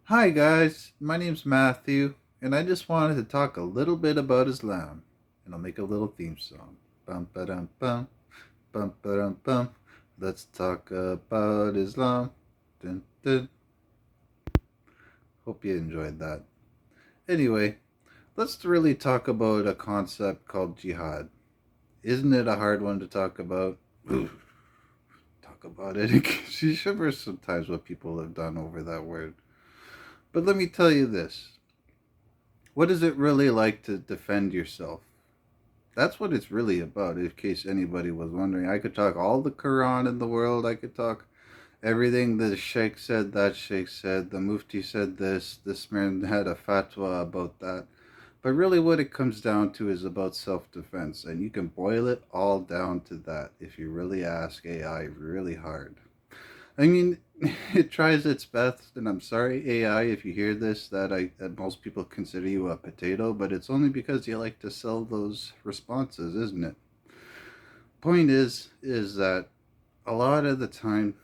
Hi guys, my name's Matthew, and I just wanted to talk a little bit about Islam, and I'll make a little theme song. Bum ba dum bum, bum ba dum bum. Let's talk about Islam. Dun, dun. Hope you enjoyed that. Anyway, let's really talk about a concept called jihad. Isn't it a hard one to talk about? Oof, talk about it. It gives you shivers sometimes what people have done over that word. But let me tell you this. What is it really like to defend yourself? That's what it's really about, in case anybody was wondering. I could talk all the Quran in the world. I could talk everything the Sheikh said, that Sheikh said, the Mufti said this man had a fatwa about that. But really, what it comes down to is about self defense. And you can boil it all down to that if you really ask AI really hard. I mean, it tries its best, and I'm sorry, AI, if you hear this, that most people consider you a potato, but it's only because you like to sell those responses, isn't it? Point is that a lot of the time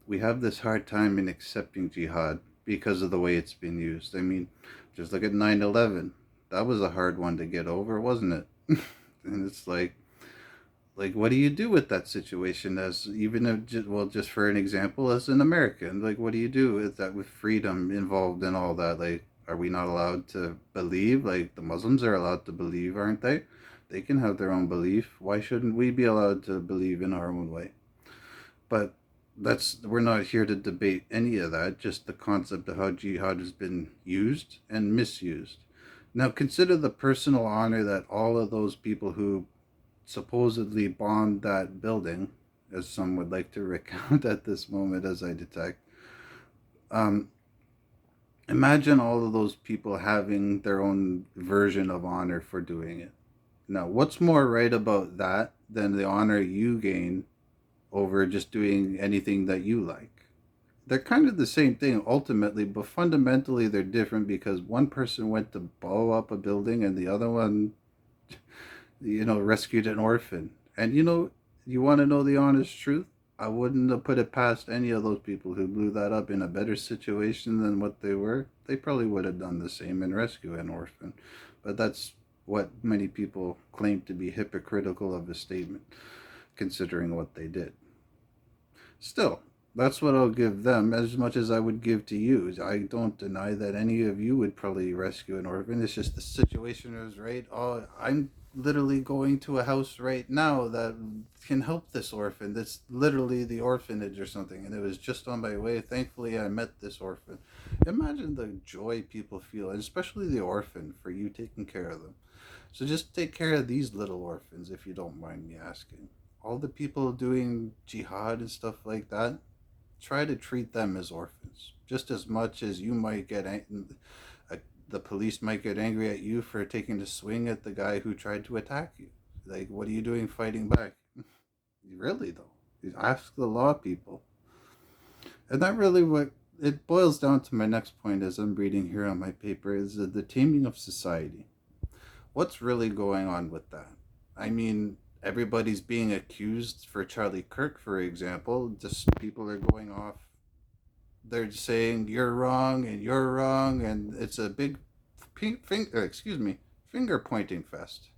we have this hard time in accepting jihad because of the way it's been used. I mean, just look at 9/11. That was a hard one to get over, wasn't it? And it's like what do you do with that situation as even if just for an example as an American, like what do you do with that, with freedom involved in all that? Like, are we not allowed to believe? Like, the Muslims are allowed to believe, aren't they? They can have their own belief. Why shouldn't we be allowed to believe in our own way? But that's, we're not here to debate any of that, just the concept of how jihad has been used and misused. Now consider the personal honor that all of those people who supposedly bombed that building, as some would like to recount at this moment, as I detect. Um, Imagine all of those people having their own version of honor for doing it. Now, what's more right about that than the honor you gain over just doing anything that you like? They're kind of the same thing ultimately, but fundamentally they're different because one person went to blow up a building and the other one, rescued an orphan. And you want to know the honest truth? I wouldn't have put it past any of those people who blew that up in a better situation than what they were. They probably would have done the same and rescue an orphan. But that's what many people claim to be hypocritical of a statement, considering what they did. Still, that's what I'll give them as much as I would give to you. I don't deny that any of you would probably rescue an orphan. It's just the situation is right. Oh, I'm literally going to a house right now that can help this orphan. That's literally the orphanage or something. And it was just on my way. Thankfully, I met this orphan. Imagine the joy people feel, and especially the orphan, for you taking care of them. So just take care of these little orphans if you don't mind me asking. All the people doing jihad and stuff like that, try to treat them as orphans just as much as you might the police might get angry at you for taking a swing at the guy who tried to attack you. Like, what are you doing fighting back? Really though, ask the law people. And that really what it boils down to. My next point, as I'm reading here on my paper, is the taming of society. What's really going on with that? I mean, everybody's being accused for Charlie Kirk, for example. Just people are going off. They're saying you're wrong and you're wrong, and it's a big finger pointing fest.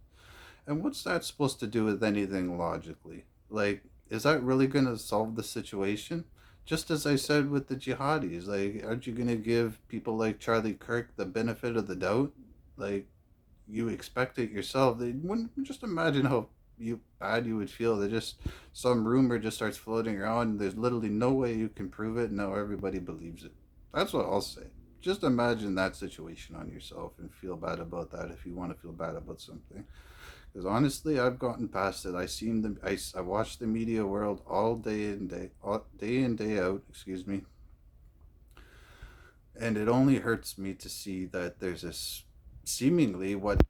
And what's that supposed to do with anything logically? Like, is that really going to solve the situation? Just as I said with the jihadis, like, aren't you going to give people like Charlie Kirk the benefit of the doubt? Like, you expect it yourself. They wouldn't just imagine how bad you would feel that just some rumor just starts floating around and there's literally no way you can prove it and now everybody believes it. That's what I'll say. Just imagine that situation on yourself and feel bad about that if you want to feel bad about something. Because honestly, I've gotten past it. I watched the media world all day in day out. Excuse me, and it only hurts me to see that there's this seemingly what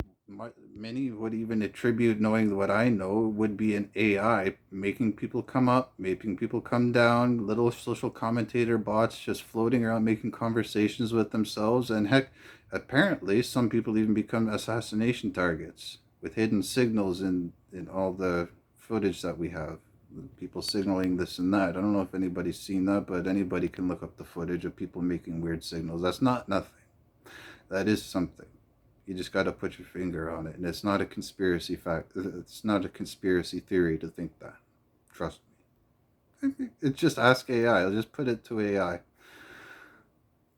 many would even attribute, knowing what I know, would be an AI making people come up, making people come down, little social commentator bots just floating around making conversations with themselves. And heck, apparently some people even become assassination targets with hidden signals in all the footage that we have. People signaling this and that. I don't know if anybody's seen that, but anybody can look up the footage of people making weird signals. That's not nothing. That is something. You just got to put your finger on it, and it's not a conspiracy fact. It's not a conspiracy theory to think that. Trust me. It's just ask AI. I'll just put it to AI.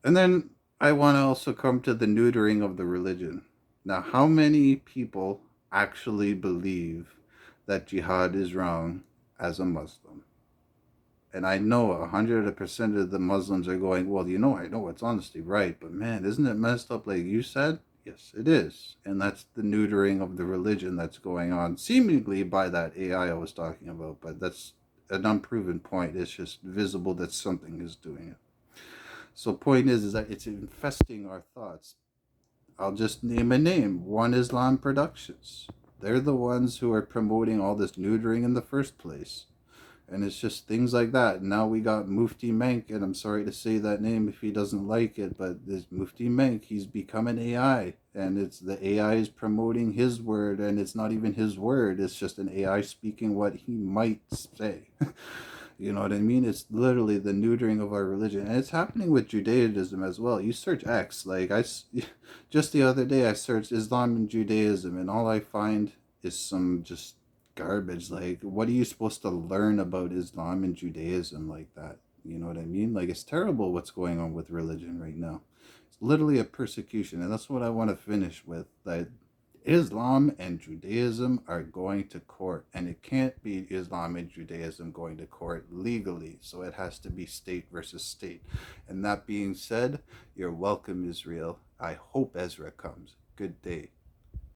And then I want to also come to the neutering of the religion. Now, how many people actually believe that jihad is wrong as a Muslim? And I know 100% of the Muslims are going, well, I know it's honestly right, but man, isn't it messed up like you said? Yes, it is. And that's the neutering of the religion that's going on, seemingly by that AI I was talking about, but that's an unproven point. It's just visible that something is doing it. So point is that it's infesting our thoughts. I'll just name a name. One Islam Productions. They're the ones who are promoting all this neutering in the first place. And it's just things like that. Now we got Mufti Menk, and I'm sorry to say that name if he doesn't like it, but this Mufti Menk, he's become an AI, and it's the AI is promoting his word, and it's not even his word. It's just an AI speaking what he might say. You know what I mean? It's literally the neutering of our religion, and it's happening with Judaism as well. You search X, like just the other day I searched Islam and Judaism, and all I find is some just garbage. Like, what are you supposed to learn about Islam and Judaism like that? You know what I mean? Like, it's terrible what's going on with religion right now. It's literally a persecution, and that's what I want to finish with. That Islam and Judaism are going to court, and it can't be Islam and Judaism going to court legally, so it has to be state versus state. And that being said, you're welcome, Israel. I hope Ezra comes. Good day.